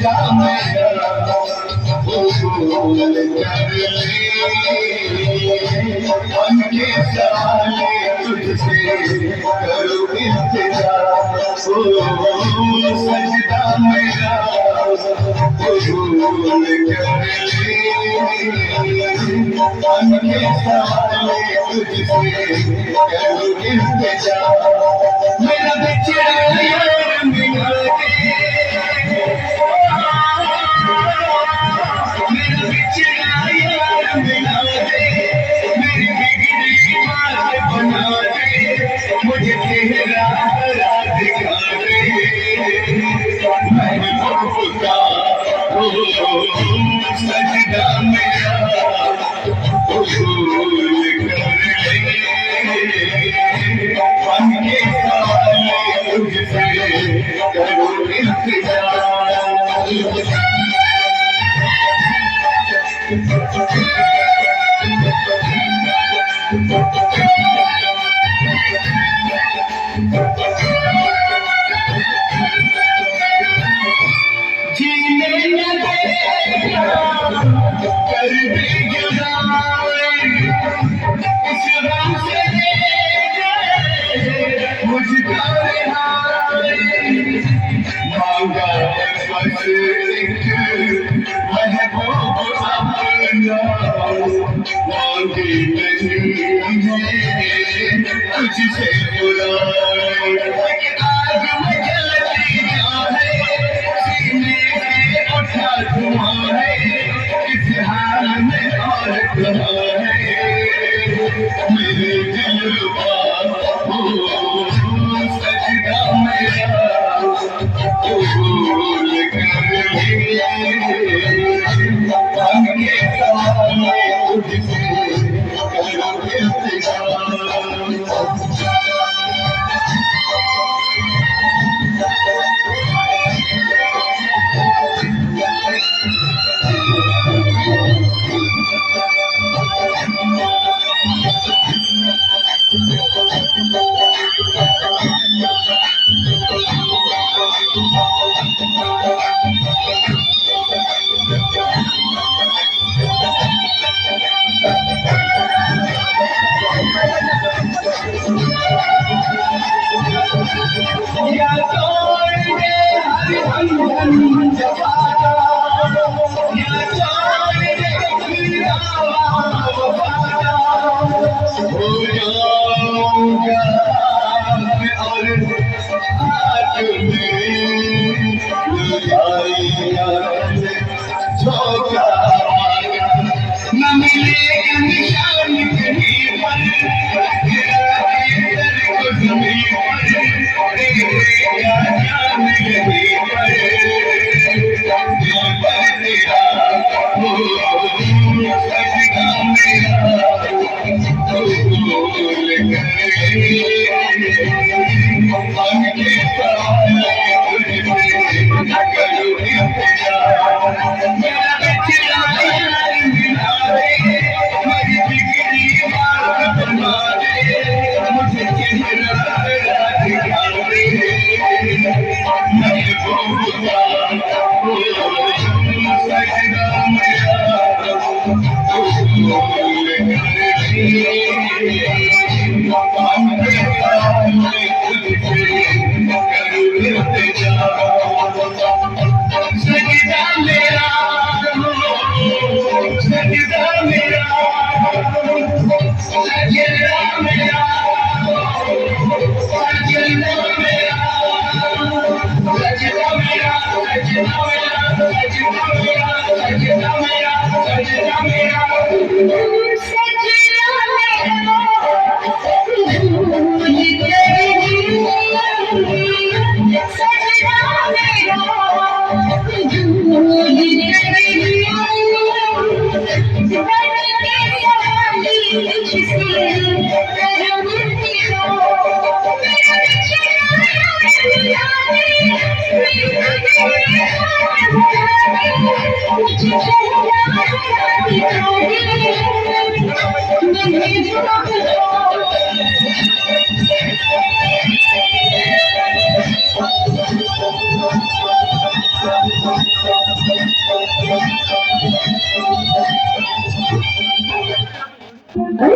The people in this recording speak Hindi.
सजदा मेरा कबूल कर ले, मन के सवाले तुझसे करूं इल्तिजा, सजदा मेरा कबूल कर ले, मन के सवाले तुझसे करूं इल्तिजा, मेरा बेचारा यार मिला दे, मेरा बेचारा यार मिला दे, मेरी बिगड़ी बात बना दे, मुझे तेरा हरा दिखा दे, महबूब का सजदा मेरा कबूल कर ले, मन के सवाले तुझसे करूं इल्तिजा। जीने न देगा कर देगा इस गम से मुझको रिहाई, मांगा बस एक महबूब अपना, मांगी नहीं तुझसे बुराई, आग में जलती है सीने से उठा धुआं है, इस हाल में और कहाँ है मेरे दिलवा, सजदा मेरा कबूल कर ले, मन के सवाले तुझसे करूं इल्तिजा। या तोड़ दे हर बंधन जवाना, या तोड़ दे हीरा वफाना, हो जाऊंगा और हाथ में लुटाएगा झोंका, न मिलेगा निशान कहीं पर, तेरा को जमीन पर देगा जान यहीं पर, दिल पर तेरा सजदा मेरा कबूल कर ले, मन के सवाले तुझसे करूं इल्तिजा, मेरा बेचारा यार मिला दे, मेरी बिगड़ी बात बना दे, अरे